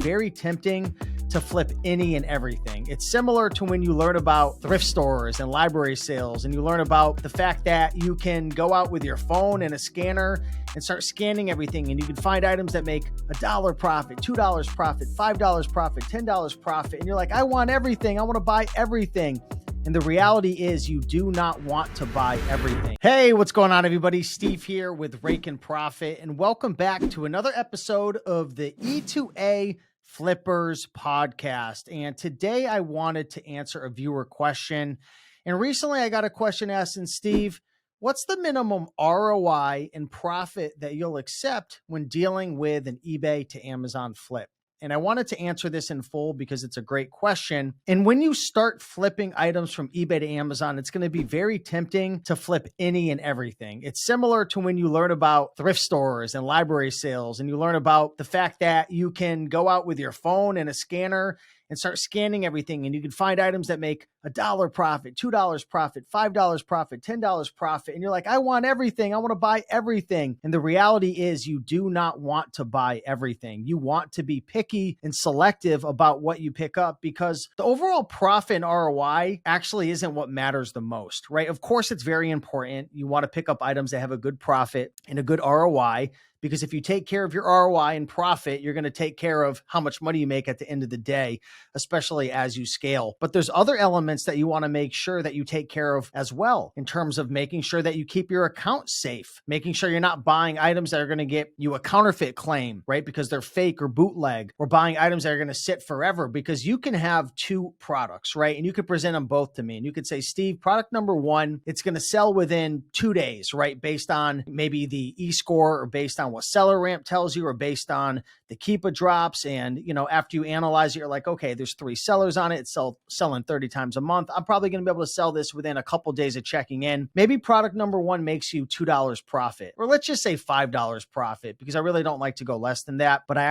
very tempting to flip any and everything. It's similar to when you learn about thrift stores and library sales, and you learn about the fact that you can go out with your phone and a scanner and start scanning everything, and you can find items that make $1 profit, $2 profit, $5 profit, $10 profit. And you're like, I want everything. I want to buy everything. And the reality is you do not want to buy everything. Hey, what's going on, everybody? Steve here with Rake and Profit, and welcome back to another episode of the E2A Flippers podcast. And today I wanted to answer a viewer question. And recently I got a question asking, Steve, what's the minimum ROI and profit that you'll accept when dealing with an eBay to Amazon flip? And I wanted to answer this in full because it's a great question. And when you start flipping items from eBay to Amazon, it's going to be very tempting to flip any and everything. It's similar to when you learn about thrift stores and library sales, and you learn about the fact that you can go out with your phone and a scanner and start scanning everything, and you can find items that make $1 profit, $2 profit, $5 profit, $10 profit. And you're like, I want everything. I want to buy everything. And the reality is you do not want to buy everything. You want to be picky and selective about what you pick up, because the overall profit and ROI actually isn't what matters the most, right? Of course, it's very important. You want to pick up items that have a good profit and a good ROI, because if you take care of your ROI and profit, you're going to take care of how much money you make at the end of the day, especially as you scale. But there's other elements that you want to make sure that you take care of as well, in terms of making sure that you keep your account safe, making sure you're not buying items that are going to get you a counterfeit claim, right? Because they're fake or bootleg, or buying items that are going to sit forever, because you can have two products, right? And you could present them both to me, and you could say, Steve, product number one, it's going to sell within 2 days, right? Based on maybe the e-score, or based on what Seller Ramp tells you, or based on the Keepa drops. And, you know, after you analyze it, you're like, okay, there's 3 sellers on it. It's selling 30 times a month. I'm probably going to be able to sell this within a couple days of checking in. Maybe product number one makes you $2 profit, or let's just say $5 profit, because I really don't like to go less than that, but I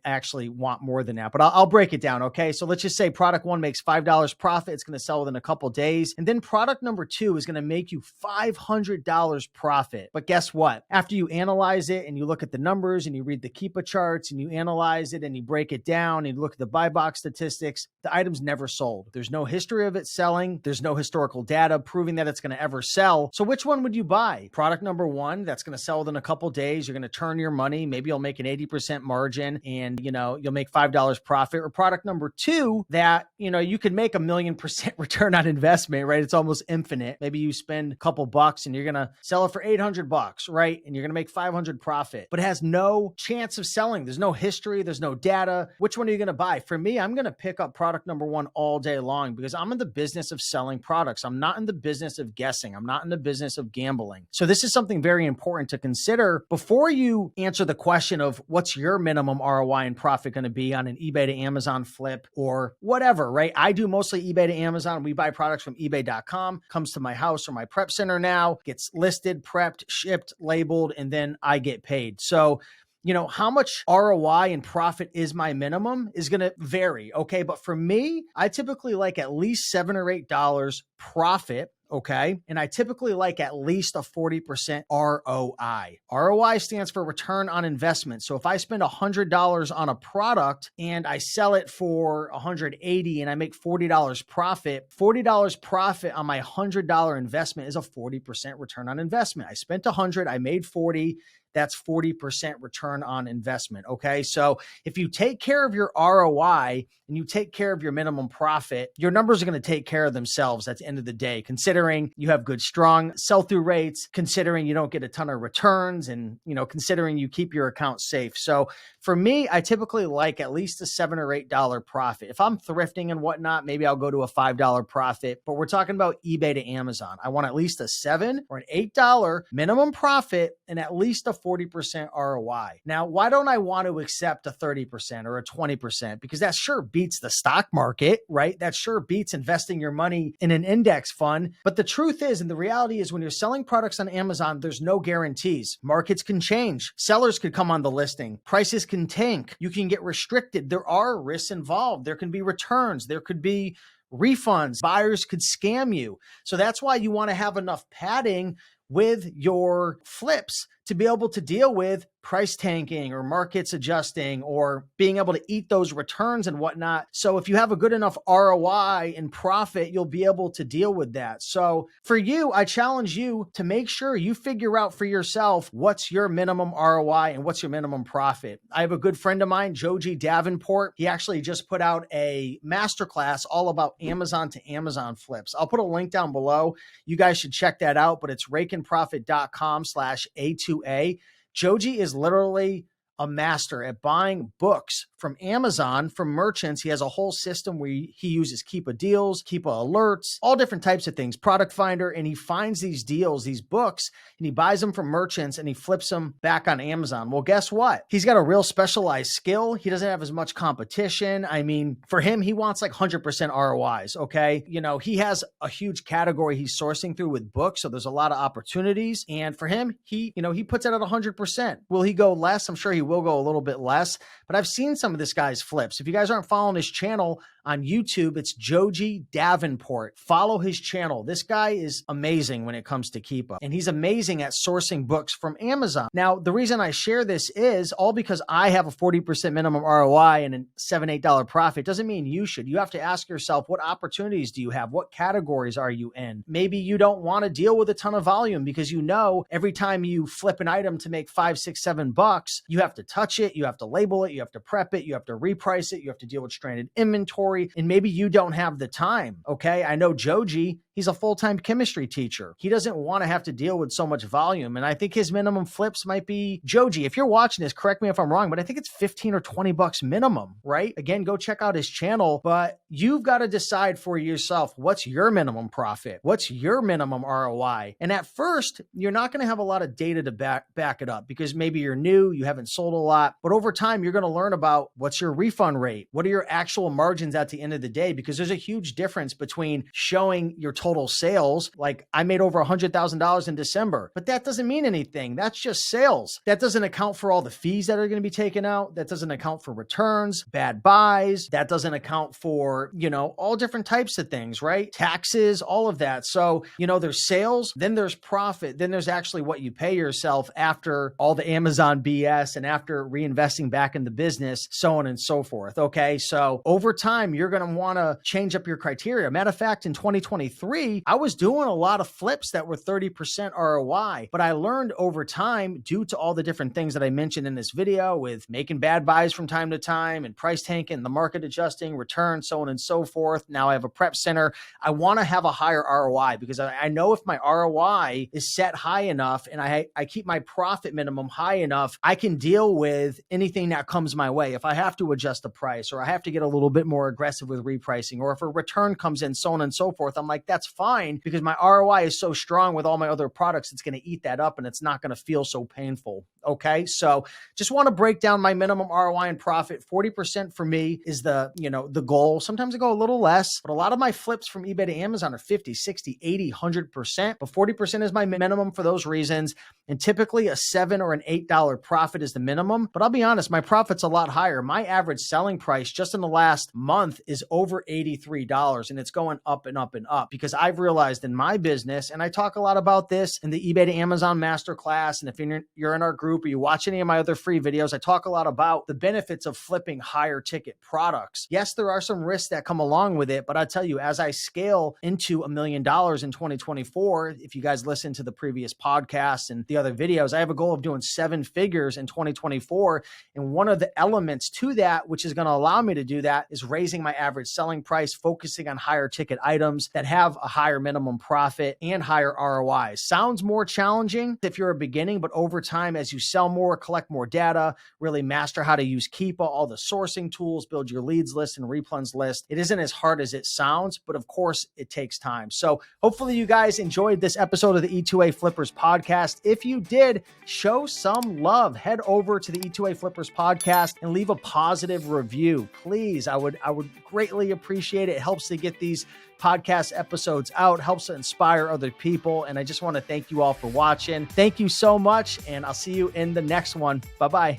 actually want more than that, but I'll break it down. Okay. So let's just say product one makes $5 profit. It's going to sell within a couple days. And then product number two is going to make you $500 profit. But guess what? After you analyze it and you look at the numbers and you read the Keepa charts and you analyze it and you break it down and you look at the buy box statistics, the item's never sold. There's no history of it selling. There's no historical data proving that it's going to ever sell. So which one would you buy? Product number one, that's going to sell within a couple days. You're going to turn your money. Maybe you'll make an 80% margin and, you know, you'll make $5 profit. Or product number two, that, you know, you could make 1,000,000% return on investment, right? It's almost infinite. Maybe you spend a couple bucks and you're going to sell it for $800, right? And you're going to make 500 profit, but it has no chance of selling. There's no history. There's no data. Which one are you going to buy? For me, I'm going to pick up product number one all day long, because I'm in the business of selling products. I'm not in the business of guessing. I'm not in the business of gambling. So this is something very important to consider before you answer the question of what's your minimum ROI and profit going to be on an eBay to Amazon flip or whatever, right? I do mostly eBay to Amazon. We buy products from ebay.com, comes to my house or my prep center now, gets listed, prepped, shipped, labeled, and then I get paid. So, you know, how much ROI and profit is my minimum is going to vary. Okay. But for me, I typically like at least $7 or $8 profit. Okay. And I typically like at least a 40% ROI. ROI stands for return on investment. So if I spend $100 on a product and I sell it for $180 and I make $40 profit, $40 profit on my $100 investment is a 40% return on investment. I spent $100, I made $40. That's 40% return on investment. Okay. So if you take care of your ROI and you take care of your minimum profit, your numbers are going to take care of themselves at the end of the day, considering you have good, strong sell-through rates, considering you don't get a ton of returns, and, you know, considering you keep your account safe. So for me, I typically like at least a $7 or $8 profit. If I'm thrifting and whatnot, maybe I'll go to a $5 profit, but we're talking about eBay to Amazon. I want at least a $7 or an $8 minimum profit and at least a 40% ROI. Now, why don't I want to accept a 30% or a 20%? Because that sure beats the stock market, right? That sure beats investing your money in an index fund. But the truth is, and the reality is, when you're selling products on Amazon, there's no guarantees. Markets can change. Sellers could come on the listing. Prices can tank. You can get restricted. There are risks involved. There can be returns. There could be refunds. Buyers could scam you. So that's why you want to have enough padding with your flips to be able to deal with price tanking or markets adjusting or being able to eat those returns and whatnot. So if you have a good enough ROI and profit, you'll be able to deal with that. So for you, I challenge you to make sure you figure out for yourself what's your minimum ROI and what's your minimum profit. I have a good friend of mine, Joji Davenport. He actually just put out a masterclass all about Amazon to Amazon flips. I'll put a link down below. You guys should check that out, but it's rakeandprofit.com/A2A. Joji is literally a master at buying books from Amazon from merchants. He has a whole system where he uses Keepa deals, Keepa alerts, all different types of things, product finder, and he finds these deals, these books, and he buys them from merchants and he flips them back on Amazon. Well, guess what? He's got a real specialized skill. He doesn't have as much competition. I mean, for him, he wants like 100% ROIs, okay? You know, he has a huge category he's sourcing through with books, so there's a lot of opportunities. And for him, he puts it at 100%. Will he go less? I'm sure he will go a little bit less, but I've seen some of this guy's flips. If you guys aren't following his channel on YouTube, it's Joji Davenport. Follow his channel. This guy is amazing when it comes to Keepa, and he's amazing at sourcing books from Amazon. Now, the reason I share this is all because I have a 40% minimum ROI and a $7, $8 profit. Doesn't mean you should. You have to ask yourself, what opportunities do you have? What categories are you in? Maybe you don't want to deal with a ton of volume because you know every time you flip an item to make $5, $6, $7, you have to touch it, you have to label it, you have to prep it, you have to reprice it, you have to deal with stranded inventory, and maybe you don't have the time, okay? I know Joji, he's a full-time chemistry teacher. He doesn't want to have to deal with so much volume, and I think his minimum flips might be, Joji, if you're watching this, correct me if I'm wrong, but I think it's 15 or 20 bucks minimum, right? Again, go check out his channel, but you've got to decide for yourself, what's your minimum profit? What's your minimum ROI? And at first, you're not going to have a lot of data to back it up because maybe you're new, you haven't sold a lot, but over time, you're going to learn about what's your refund rate? What are your actual margins at the end of the day? Because there's a huge difference between showing your total sales. Like I made over $100,000 in December, but that doesn't mean anything. That's just sales. That doesn't account for all the fees that are going to be taken out. That doesn't account for returns, bad buys. That doesn't account for, all different types of things, right? Taxes, all of that. So, there's sales, then there's profit, then there's actually what you pay yourself after all the Amazon BS and after reinvesting back in the business, so on and so forth. Okay. So over time, you're going to want to change up your criteria. Matter of fact, in 2023, I was doing a lot of flips that were 30% ROI, but I learned over time, due to all the different things that I mentioned in this video with making bad buys from time to time and price tanking, the market adjusting, return, so on and so forth. Now I have a prep center. I want to have a higher ROI because I know if my ROI is set high enough and I keep my profit minimum high enough, I can deal with anything that comes my way. If I have to adjust the price or I have to get a little bit more aggressive with repricing, or if a return comes in, so on and so forth, I'm like, that's fine because my ROI is so strong with all my other products, it's going to eat that up and it's not going to feel so painful. Okay. So just want to break down my minimum ROI and profit. 40% for me is the goal. Sometimes I go a little less, but a lot of my flips from eBay to Amazon are 50, 60, 80, 100%, but 40% is my minimum for those reasons. And typically a $7 or an $8 profit is the minimum, but I'll be honest, my profit's a lot higher. My average selling price just in the last month is over $83, and it's going up and up and up because I've realized in my business, and I talk a lot about this in the eBay to Amazon masterclass, and if you're in our group or you watch any of my other free videos, I talk a lot about the benefits of flipping higher ticket products. Yes, there are some risks that come along with it, but I tell you, as I scale into $1 million in 2024, if you guys listen to the previous podcasts and the other videos, I have a goal of doing 7 figures in 2024. And one of the elements to that, which is going to allow me to do that, is raising my average selling price, focusing on higher ticket items that have a higher minimum profit and higher ROI. Sounds more challenging if you're a beginning, but over time, as you sell more, collect more data, really master how to use Keepa, all the sourcing tools, build your leads list and replens list, it isn't as hard as it sounds, but of course it takes time. So hopefully you guys enjoyed this episode of the E2A Flippers podcast. If you did, show some love. Head over to the E2A Flippers podcast and leave a positive review. Please, I would greatly appreciate it. It helps to get these podcast episodes out, helps to inspire other people. And I just want to thank you all for watching. Thank you so much. And I'll see you in the next one. Bye-bye.